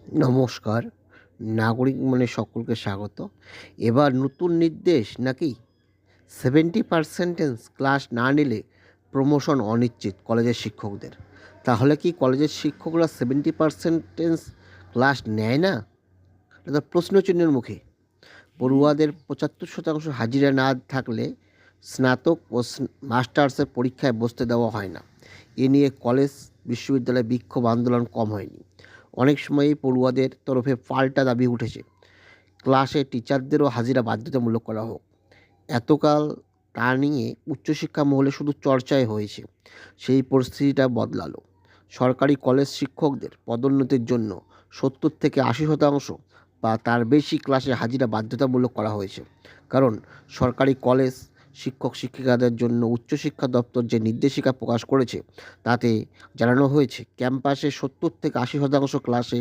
নমস্কার। নাগরিক মনে সকলকে স্বাগত। এবার নতুন নির্দেশ নাকি 70% ক্লাস না নিলে প্রমোশন অনিশ্চিত কলেজের শিক্ষকদের। তাহলে কি কলেজের শিক্ষকরা 70% ক্লাস নেয় না? এটা তো প্রশ্নচিহ্নের মুখে। পড়ুয়াদের ৭৫% হাজিরা না থাকলে স্নাতক ও মাস্টার্সের পরীক্ষায় বসতে দেওয়া হয় না। এ নিয়ে কলেজ বিশ্ববিদ্যালয়ে বিক্ষোভ আন্দোলন কম হয়নি। অনেক সময়ই পড়ুয়াদের তরফে পাল্টা দাবি উঠেছে, ক্লাসে টিচারদেরও হাজিরা বাধ্যতামূলক করা হোক। এতকাল তা নিয়ে উচ্চশিক্ষা মহলে শুধু চর্চাই হয়েছে। সেই পরিস্থিতিটা বদলালো। সরকারি কলেজ শিক্ষকদের পদোন্নতির জন্য ৭০ থেকে ৮০% বা তার বেশি ক্লাসে হাজিরা বাধ্যতামূলক করা হয়েছে। কারণ সরকারি কলেজ শিক্ষক শিক্ষিকাদের জন্য উচ্চশিক্ষা দপ্তর যে নির্দেশিকা প্রকাশ করেছে তাতে জানানো হয়েছে ক্যাম্পাসে ৭০ থেকে ৮০% ক্লাসে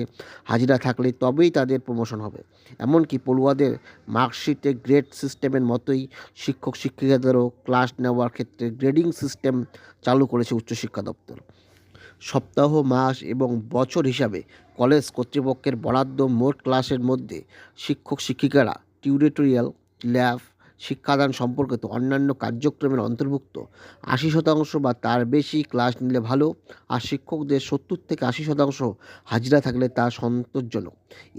হাজিরা থাকলে তবেই তাদের প্রমোশন হবে। এমনকি পড়ুয়াদের মার্কশিটে গ্রেড সিস্টেমের মতোই শিক্ষক শিক্ষিকাদেরও ক্লাস নেওয়ার ক্ষেত্রে গ্রেডিং সিস্টেম চালু করেছে উচ্চশিক্ষা দপ্তর। সপ্তাহ, মাস এবং বছর হিসাবে কলেজ কর্তৃপক্ষের বরাদ্দ মোট ক্লাসের মধ্যে শিক্ষক শিক্ষিকারা টিউটোরিয়াল, ল্যাব, শিক্ষাদান সম্পর্কিত অন্যান্য কার্যক্রমের অন্তর্ভুক্ত ৮০% বা তার বেশি ক্লাস নিলে ভালো, আর শিক্ষকদের ৭০ থেকে ৮০% হাজিরা থাকলে তা সন্তোষজনক।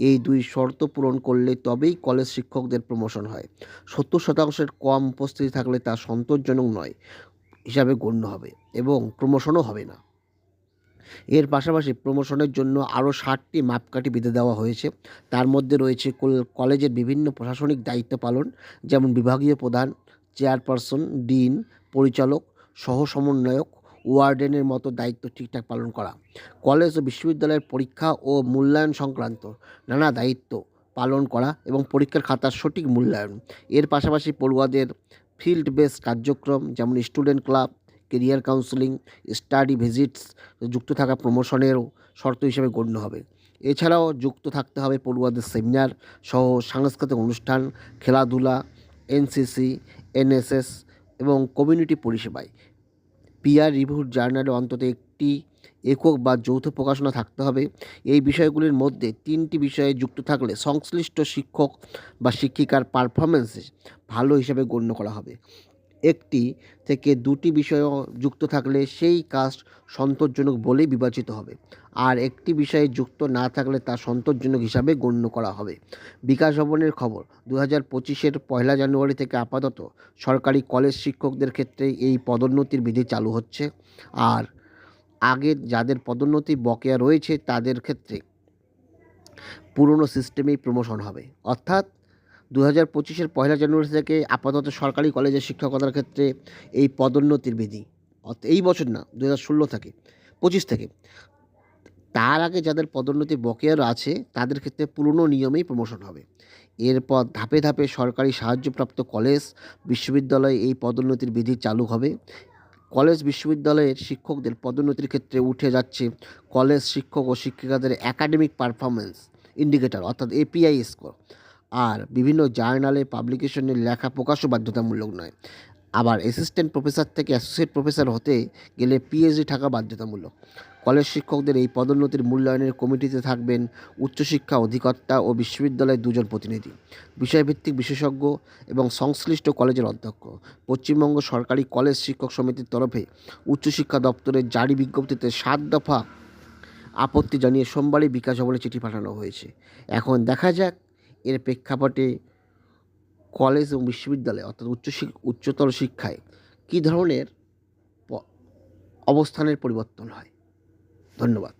এই দুই শর্ত পূরণ করলে তবেই কলেজ শিক্ষকদের প্রমোশন হয়। ৭০% কম উপস্থিতি থাকলে তা সন্তোষজনক নয় হিসাবে গণ্য হবে এবং প্রমোশনও হবে না। এর পাশাপাশি প্রমোশনের জন্য আরও ৭টি মাপকাঠি বেঁধে দেওয়া হয়েছে। তার মধ্যে রয়েছে কলেজের বিভিন্ন প্রশাসনিক দায়িত্ব পালন, যেমন বিভাগীয় প্রধান, চেয়ারপারসন, ডিন, পরিচালক, সহ সমন্বয়ক, ওয়ার্ডেনের মতো দায়িত্ব ঠিকঠাক পালন করা। কলেজ ও বিশ্ববিদ্যালয়ের পরীক্ষা ও মূল্যায়ন সংক্রান্ত নানা দায়িত্ব পালন করা এবং পরীক্ষার খাতার সঠিক মূল্যায়ন। এর পাশাপাশি পড়ুয়াদের ফিল্ড বেস কার্যক্রম যেমন student club, career counselling, study visits যুক্ত থাকা প্রমোশনেরও শর্ত হিসেবে গণ্য হবে। এছাড়াও যুক্ত থাকতে হবে পড়ুয়াদের সেমিনার সহ সাংস্কৃতিক অনুষ্ঠান, খেলাধুলা, এনসিসি, এনএসএস এবং কমিউনিটি পরিষেবায়। পিয়ার রিভিউড জার্নালে অন্তত একটি একক বা যৌথ প্রকাশনা থাকতে হবে। এই বিষয়গুলির মধ্যে 3টি বিষয়ে যুক্ত থাকলে সংশ্লিষ্ট শিক্ষক বা শিক্ষিকার পারফরমেন্স ভালো হিসাবে গণ্য করা হবে। 1টি থেকে 2টি বিষয়ও যুক্ত থাকলে সেই কাজ সন্তোষজনক বলেই বিবেচিত হবে, আর একটি বিষয়ে যুক্ত না থাকলে তা সন্তোষজনক হিসাবে গণ্য করা হবে। বিকাশ ভবনের খবর, 2025-এর 1 জানুয়ারি থেকে আপাতত সরকারি কলেজ শিক্ষকদের ক্ষেত্রে এই পদোন্নতির বিধি চালু হচ্ছে। আর আগে যাদের পদোন্নতি বকেয়া রয়েছে তাদের ক্ষেত্রে পুরনো সিস্টেমেই প্রমোশন হবে। অর্থাৎ 2025-এর 1 জানুয়ারি থেকে আপাতত সরকারি কলেজের শিক্ষকতার ক্ষেত্রে এই পদোন্নতির বিধি, এই বছর না, 2016 থেকে 25 থেকে। তার আগে যাদের পদোন্নতি বকেয়ার আছে তাদের ক্ষেত্রে পুরনো নিয়মেই প্রমোশন হবে। এরপর ধাপে ধাপে সরকারি সাহায্যপ্রাপ্ত কলেজ বিশ্ববিদ্যালয়ে এই পদোন্নতির বিধি চালু হবে। কলেজ বিশ্ববিদ্যালয়ের শিক্ষকদের পদোন্নতির ক্ষেত্রে উঠে যাচ্ছে কলেজ শিক্ষক ও শিক্ষিকাদের একাডেমিক পারফরমেন্স ইন্ডিকেটর অর্থাৎ এপিআই স্কোর। আর বিভিন্ন জার্নালে পাবলিকেশনের লেখা প্রকাশও বাধ্যতামূলক নয়। আবার অ্যাসিস্ট্যান্ট প্রফেসর থেকে অ্যাসোসিয়েট প্রফেসর হতে গেলে পিএইচডি থাকা বাধ্যতামূলক। কলেজ শিক্ষকদের এই পদোন্নতির মূল্যায়নের কমিটিতে থাকবেন উচ্চশিক্ষা অধিকর্তা ও বিশ্ববিদ্যালয়ের 2জন প্রতিনিধি, বিষয়ভিত্তিক বিশেষজ্ঞ এবং সংশ্লিষ্ট কলেজের অধ্যক্ষ। পশ্চিমবঙ্গ সরকারি কলেজ শিক্ষক সমিতির তরফে উচ্চশিক্ষা দপ্তরের জারি বিজ্ঞপ্তিতে 7 দফা আপত্তি জানিয়ে সোমবারই বিকাশ ভবনে চিঠি পাঠানো হয়েছে। এখন দেখা যাক এর প্রেক্ষাপটে কলেজ এবং বিশ্ববিদ্যালয় অর্থাৎ উচ্চতর শিক্ষায় কী ধরনের অবস্থানের পরিবর্তন হয়। ধন্যবাদ।